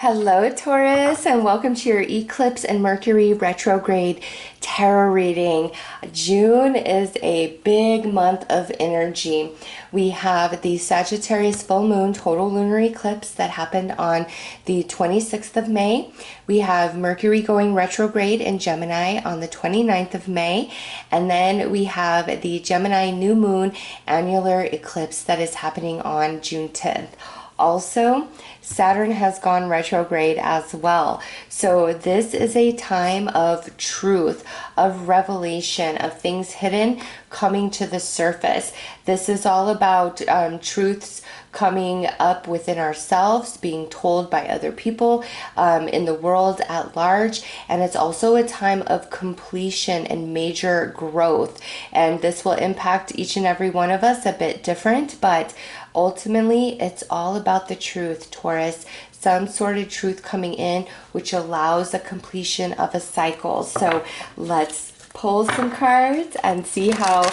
Hello, Taurus, and welcome to your Eclipse and Mercury Retrograde Tarot reading. June is a big month of energy. We have the Sagittarius full moon total lunar eclipse that happened on the 26th of May. We have Mercury going retrograde in Gemini on the 29th of May. And then we have the Gemini new moon annular eclipse that is happening on June 10th. Also, Saturn has gone retrograde as well. So this is a time of truth, of revelation, of things hidden coming to the surface. This is all about truths coming up within ourselves, being told by other people in the world at large. And it's also a time of completion and major growth. And this will impact each and every one of us a bit different, but ultimately, it's all about the truth, Taurus. Some sort of truth coming in, which allows the completion of a cycle. So let's pull some cards and see how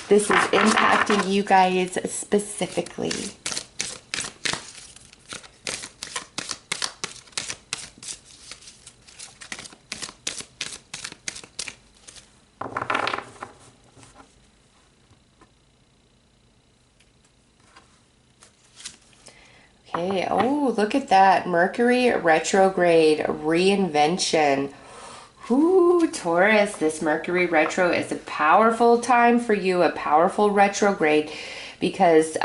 this is impacting you guys specifically. Okay, oh, look at that. Mercury retrograde, reinvention. Ooh, Taurus, this Mercury retro is a powerful time for you, a powerful retrograde, because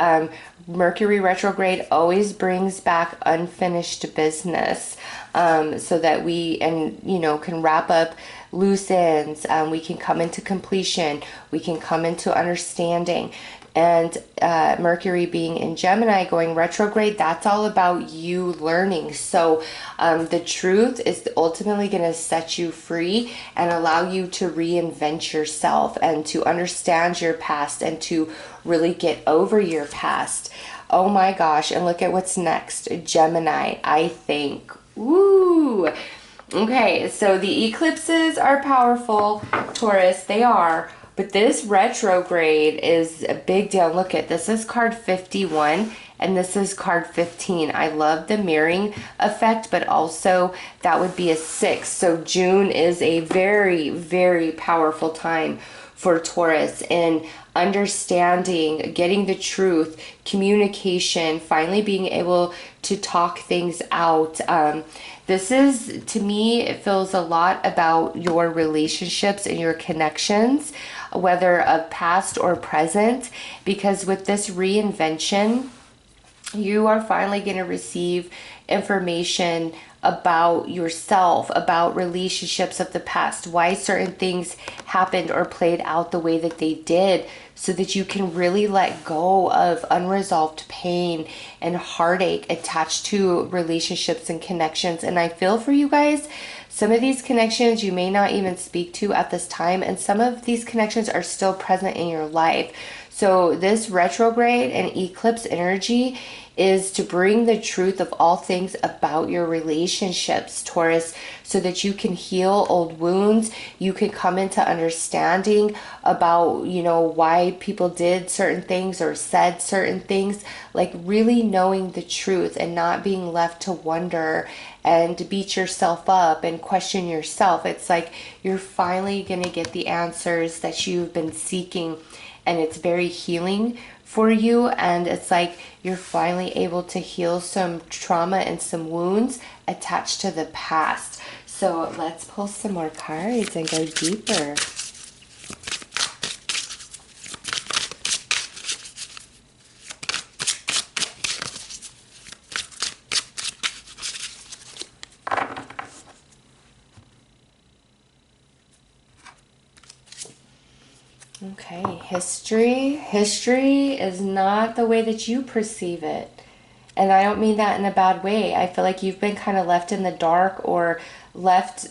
Mercury retrograde always brings back unfinished business, so that we, can wrap up loose ends. We can come into completion. We can come into understanding. And Mercury being in Gemini going retrograde, that's all about you learning. So the truth is ultimately going to set you free and allow you to reinvent yourself and to understand your past and to really get over your past. Oh my gosh. And look at what's next. Gemini, I think. Woo! Okay, so the eclipses are powerful, Taurus, they are. But this retrograde is a big deal. Look at this is card 51 and this is card 15. I love the mirroring effect, but also that would be a 6. So June is a very, very powerful time for Taurus in understanding, getting the truth, communication, finally being able to talk things out. This is, to me, it feels a lot about your relationships and your connections, whether of past or present, because with this reinvention, you are finally going to receive information about yourself, about relationships of the past, why certain things happened or played out the way that they did, so that you can really let go of unresolved pain and heartache attached to relationships and connections. And I feel for you guys, some of these connections you may not even speak to at this time, and some of these connections are still present in your life. So this retrograde and eclipse energy is to bring the truth of all things about your relationships, Taurus, so that you can heal old wounds. You can come into understanding about, why people did certain things or said certain things, like really knowing the truth and not being left to wonder and beat yourself up and question yourself. It's like you're finally going to get the answers that you've been seeking, and it's very healing for you. And it's like you're finally able to heal some trauma and some wounds attached to the past. So let's pull some more cards and go deeper. Okay, history. History is not the way that you perceive it. And I don't mean that in a bad way. I feel like you've been kind of left in the dark or left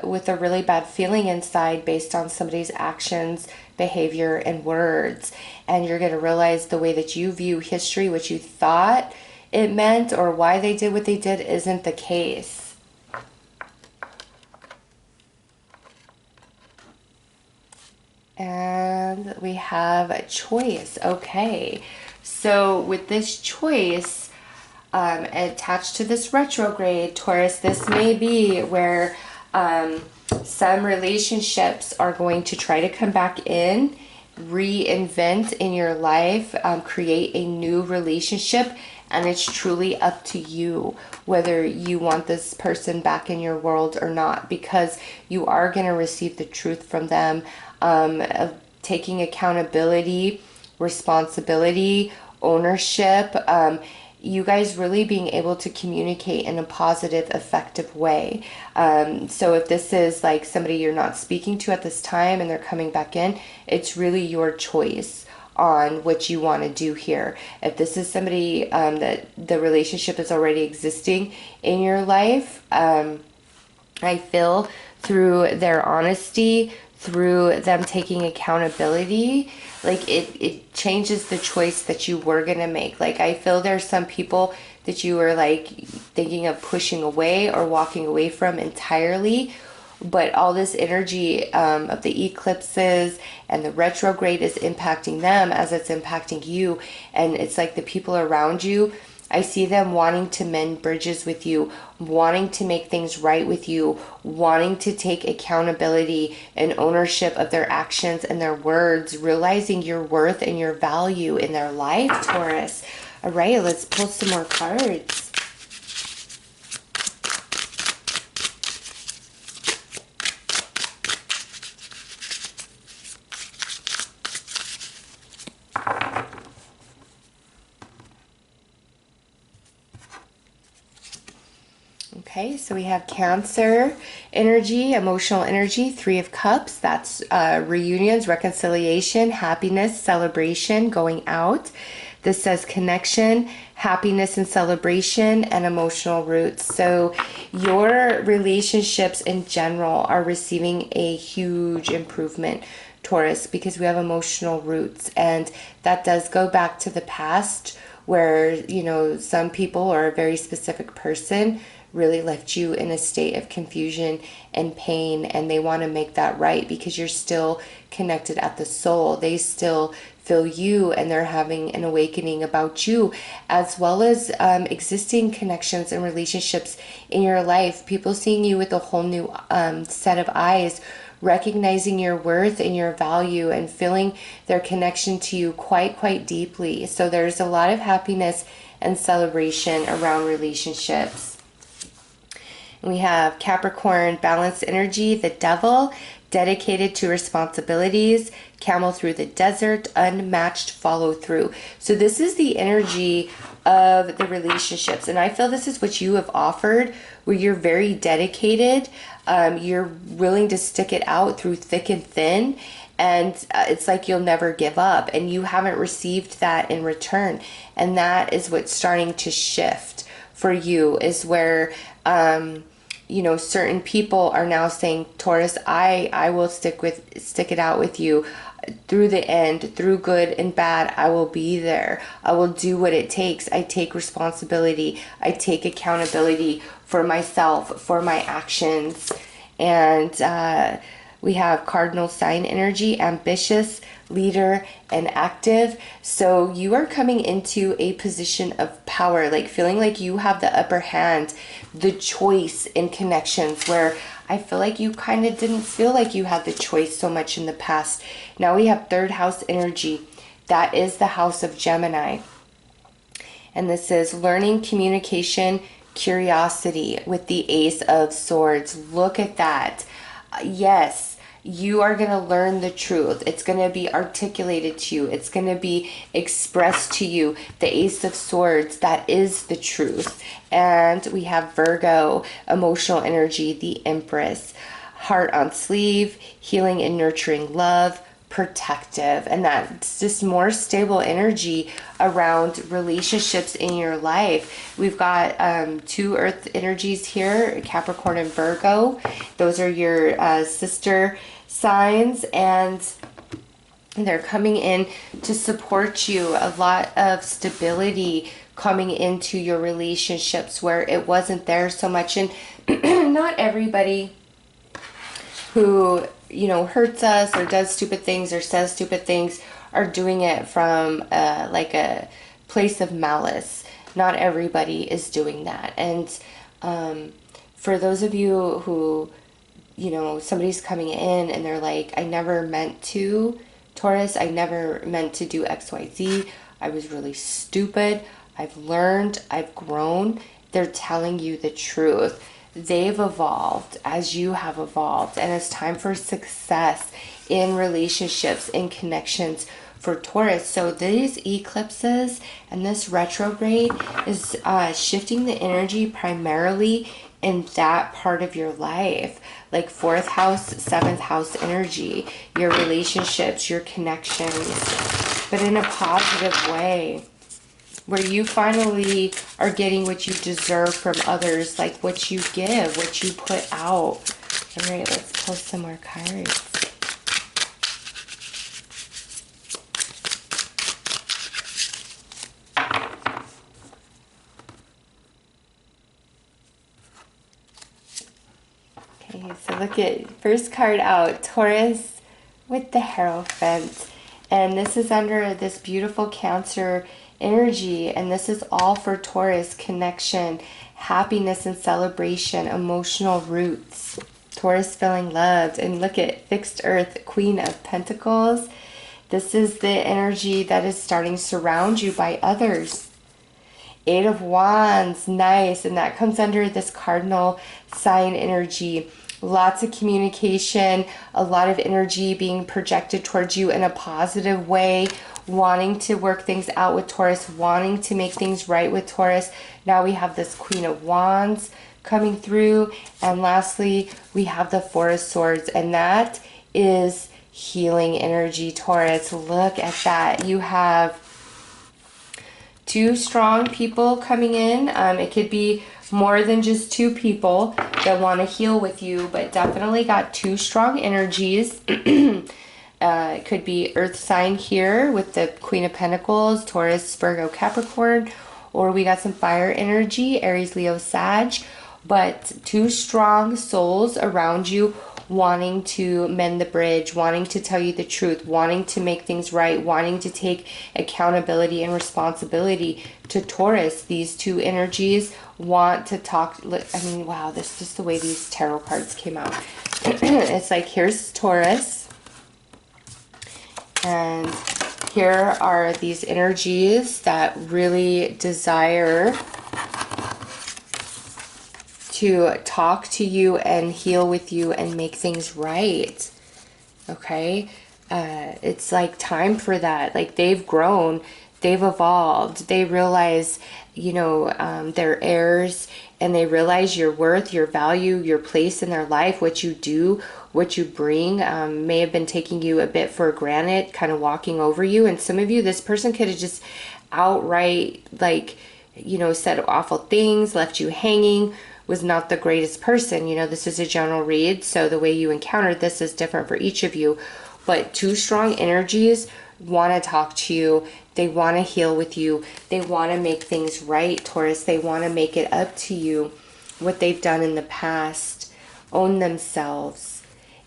with a really bad feeling inside based on somebody's actions, behavior, and words. And you're going to realize the way that you view history, what you thought it meant or why they did what they did, isn't the case. And we have a choice. Okay. So with this choice, attached to this retrograde, Taurus, this may be where some relationships are going to try to come back in, reinvent in your life, create a new relationship. And it's truly up to you whether you want this person back in your world or not, because you are going to receive the truth from them, of taking accountability, responsibility, ownership, you guys really being able to communicate in a positive, effective way. So if this is like somebody you're not speaking to at this time and they're coming back in, it's really your choice on what you want to do here. If this is somebody that the relationship is already existing in your life, I feel through their honesty, through them taking accountability, like it changes the choice that you were going to make. Like I feel there's some people that you were like thinking of pushing away or walking away from entirely, but all this energy of the eclipses and the retrograde is impacting them as it's impacting you. And it's like the people around you, I see them wanting to mend bridges with you, wanting to make things right with you, wanting to take accountability and ownership of their actions and their words, realizing your worth and your value in their life, Taurus. All right, let's pull some more cards. Okay, so we have Cancer energy, emotional energy, Three of Cups. That's reunions, reconciliation, happiness, celebration, going out. This says connection, happiness and celebration, and emotional roots. So your relationships in general are receiving a huge improvement, Taurus, because we have emotional roots. And that does go back to the past where, you know, some people or a very specific person really left you in a state of confusion and pain, and they want to make that right because you're still connected at the soul. They still feel you, and they're having an awakening about you, as well as existing connections and relationships in your life. People seeing you with a whole new set of eyes, recognizing your worth and your value and feeling their connection to you quite deeply. So there's a lot of happiness and celebration around relationships. We have Capricorn, balanced energy, the Devil, dedicated to responsibilities, camel through the desert, unmatched follow through. So this is the energy of the relationships. And I feel this is what you have offered, where you're very dedicated. You're willing to stick it out through thick and thin. And it's like you'll never give up. And you haven't received that in return. And that is what's starting to shift for you, is where you know, certain people are now saying, Taurus, I will stick it out with you through the end, through good and bad. I will be there. I will do what it takes. I take responsibility. I take accountability for myself, for my actions. And we have cardinal sign energy, ambitious, leader, and active. So you are coming into a position of power, like feeling like you have the upper hand, the choice in connections, where I feel like you kind of didn't feel like you had the choice so much in the past. Now we have third house energy. That is the house of Gemini. And this is learning, communication, curiosity with the Ace of Swords. Look at that. Yes, you are going to learn the truth. It's going to be articulated to you. It's going to be expressed to you. The Ace of Swords, that is the truth. And we have Virgo, emotional energy, the Empress, heart on sleeve, healing and nurturing love, protective. And that's just more stable energy around relationships in your life. We've got two earth energies here, Capricorn and Virgo. Those are your sister signs, and they're coming in to support you. A lot of stability coming into your relationships where it wasn't there so much. And not everybody who, you know, hurts us or does stupid things or says stupid things are doing it from like a place of malice. not everybody is doing that. And for those of you who, you know, somebody's coming in and they're like, I never meant to, Taurus, I never meant to do XYZ. I was really stupid. I've learned, I've grown. They're telling you the truth. They've evolved as you have evolved. And it's time for success in relationships, in connections for Taurus. So these eclipses and this retrograde is shifting the energy primarily in that part of your life, like 4th house, 7th house energy, your relationships, your connections, but in a positive way, where you finally are getting what you deserve from others, like what you give, what you put out. All right, let's pull some more cards. Okay, so look at first card out, Taurus with the Hierophant. And this is under this beautiful Cancer energy. And this is all for Taurus: connection, happiness and celebration, emotional roots. Taurus feeling loved. And look at fixed earth, Queen of Pentacles. This is the energy that is starting to surround you by others. 8 of Wands, nice. And that comes under this cardinal sign energy. Lots of communication, a lot of energy being projected towards you in a positive way, wanting to work things out with Taurus, wanting to make things right with Taurus. Now we have this Queen of Wands coming through. And lastly, we have the Four of Swords, and that is healing energy, Taurus. Look at that. You have 2 strong people coming in. It could be more than just 2 people that want to heal with you, but definitely got 2 strong energies. It could be earth sign here with the Queen of Pentacles, Taurus, Virgo, Capricorn, or we got some fire energy, Aries, Leo, Sag, but 2 strong souls around you wanting to mend the bridge, wanting to tell you the truth, wanting to make things right, wanting to take accountability and responsibility. To Taurus, these 2 energies want to talk. I mean, wow, this is just the way these tarot cards came out. It's like, here's Taurus, and here are these energies that really desire to talk to you and heal with you and make things right. Okay, it's like time for that. Like, they've grown, they've evolved, they realize, you know, they're heirs, and they realize your worth, your value, your place in their life, what you do, what you bring. May have been taking you a bit for granted, kind of walking over you. And some of you, this person could have just outright, like, you know, said awful things, left you hanging, was not the greatest person. You know, this is a general read, so the way you encountered this is different for each of you. But 2 strong energies want to talk to you. They want to heal with you. They want to make things right, Taurus. They want to make it up to you what they've done in the past, own themselves.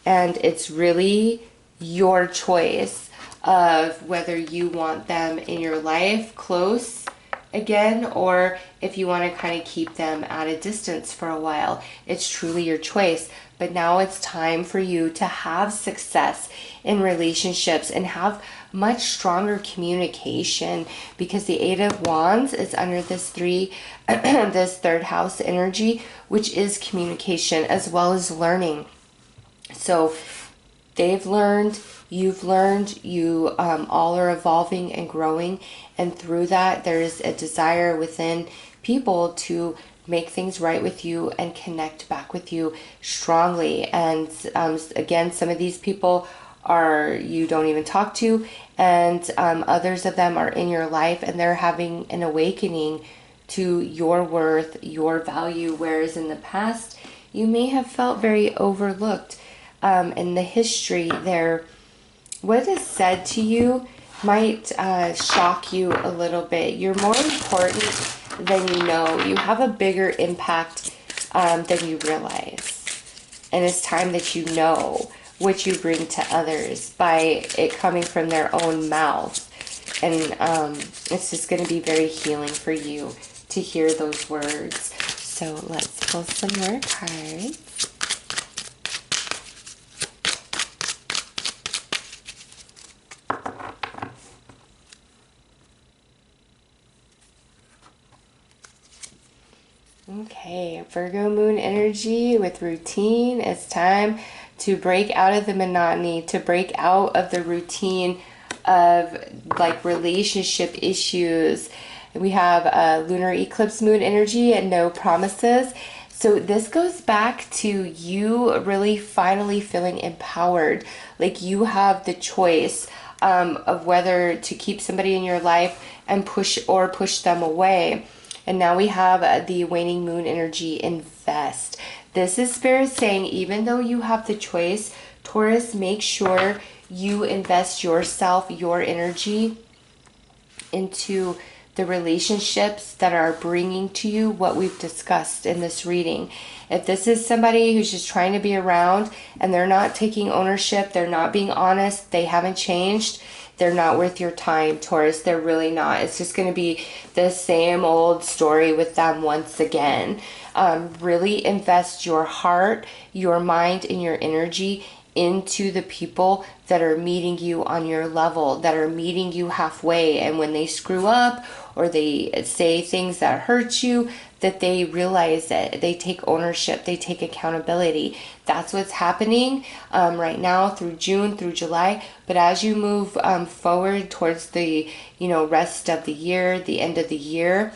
And it's really your choice of whether you want them in your life close again, or if you want to kind of keep them at a distance for a while. It's truly your choice. But now it's time for you to have success in relationships and have much stronger communication, because the 8 of Wands is under this this 3rd house energy, which is communication as well as learning. So they've learned, you've learned, you all are evolving and growing, and through that there's a desire within people to make things right with you and connect back with you strongly. And again, some of these people are you don't even talk to, and others of them are in your life and they're having an awakening to your worth, your value, whereas in the past you may have felt very overlooked. In the history there, what is said to you might shock you a little bit. You're more important than you know. You have a bigger impact than you realize. And it's time that you know what you bring to others by it coming from their own mouth. And it's just going to be very healing for you to hear those words. So let's pull some more cards. Okay, Virgo moon energy with routine. It's time to break out of the monotony, to break out of the routine of like relationship issues. We have a lunar eclipse moon energy and no promises. So this goes back to you really finally feeling empowered. Like you have the choice of whether to keep somebody in your life and push them away. And now we have the waning moon energy, invest. This is Spirit saying, even though you have the choice, Taurus, make sure you invest yourself, your energy into the relationships that are bringing to you what we've discussed in this reading. If this is somebody who's just trying to be around and they're not taking ownership, they're not being honest, they haven't changed, they're not worth your time, Taurus. They're really not. It's just going to be the same old story with them once again. Really invest your heart, your mind, and your energy into the people that are meeting you on your level, that are meeting you halfway. And when they screw up or they say things that hurt you, that they realize it, they take ownership, they take accountability. That's what's happening right now through June, through July. But as you move forward towards the rest of the year, the end of the year,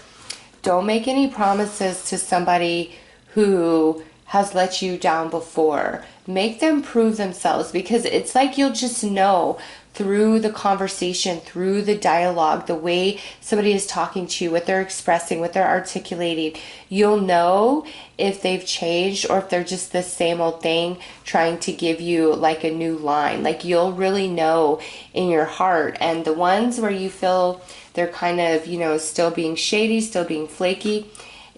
don't make any promises to somebody who has let you down before. Make them prove themselves, because it's like you'll just know through the conversation, through the dialogue, the way somebody is talking to you, what they're expressing, what they're articulating. You'll know if they've changed or if they're just the same old thing trying to give you like a new line. Like you'll really know in your heart. And the ones where you feel they're kind of, still being shady, still being flaky,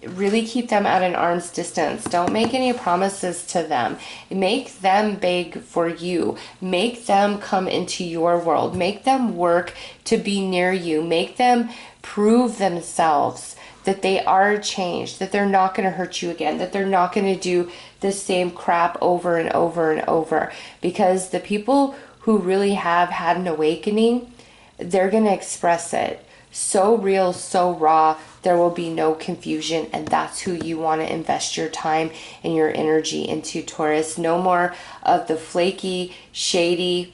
really keep them at an arm's distance. Don't make any promises to them. Make them beg for you. Make them come into your world. Make them work to be near you. Make them prove themselves that they are changed, that they're not going to hurt you again, that they're not going to do the same crap over and over and over. Because the people who really have had an awakening, they're going to express it. So real, so raw, there will be no confusion, and that's who you want to invest your time and your energy into, Taurus. No more of the flaky, shady.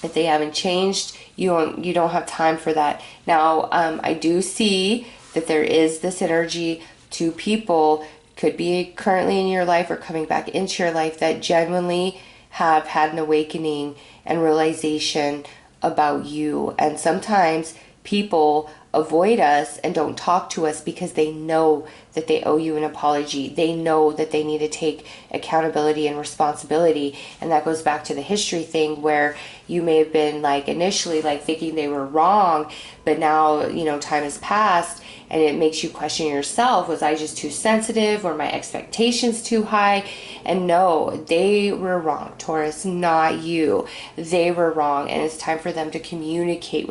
If they haven't changed, you don't have time for that. Now, I do see that there is this energy to people, could be currently in your life or coming back into your life, that genuinely have had an awakening and realization about you. And sometimes people avoid us and don't talk to us because they know that they owe you an apology. They know that they need to take accountability and responsibility. And that goes back to the history thing, where you may have been like initially like thinking they were wrong, but now, time has passed and it makes you question yourself. Was I just too sensitive? Were my expectations too high? And no, they were wrong, Taurus, not you. They were wrong, and it's time for them to communicate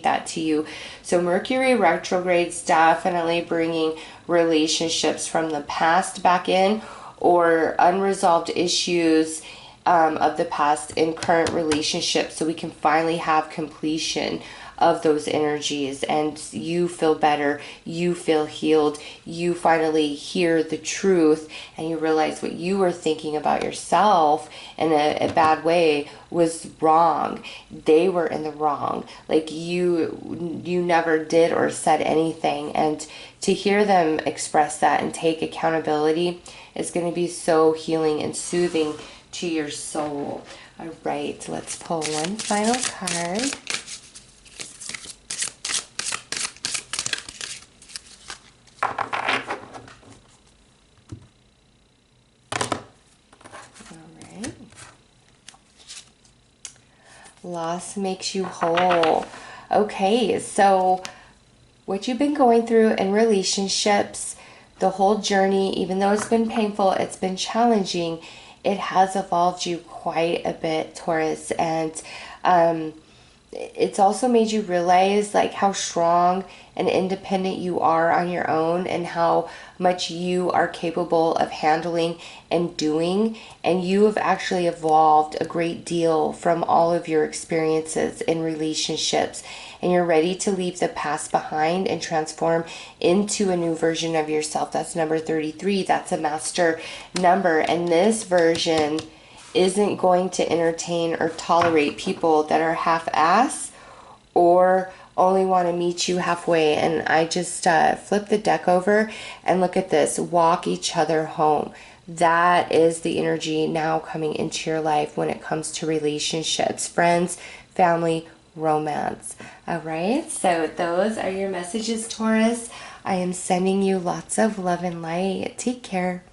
that to you. So Mercury retrograde's definitely bringing relationships from the past back in, or unresolved issues of the past in current relationships, so we can finally have completion of those energies, and you feel better, you feel healed, you finally hear the truth, and you realize what you were thinking about yourself in a bad way was wrong. They were in the wrong. Like you never did or said anything, and to hear them express that and take accountability is going to be so healing and soothing to your soul. All right, let's pull one final card. Loss makes you whole. Okay, so what you've been going through in relationships, the whole journey, even though it's been painful, it's been challenging, it has evolved you quite a bit, Taurus. And it's also made you realize like how strong and independent you are on your own, and how much you are capable of handling and doing. And you have actually evolved a great deal from all of your experiences in relationships, and you're ready to leave the past behind and transform into a new version of yourself. That's number 33. That's a master number, and this version isn't going to entertain or tolerate people that are half-ass or only want to meet you halfway. And I just flip the deck over and look at this. Walk each other home. That is the energy now coming into your life when it comes to relationships, friends, family, romance. All right, so those are your messages, Taurus. I am sending you lots of love and light. Take care.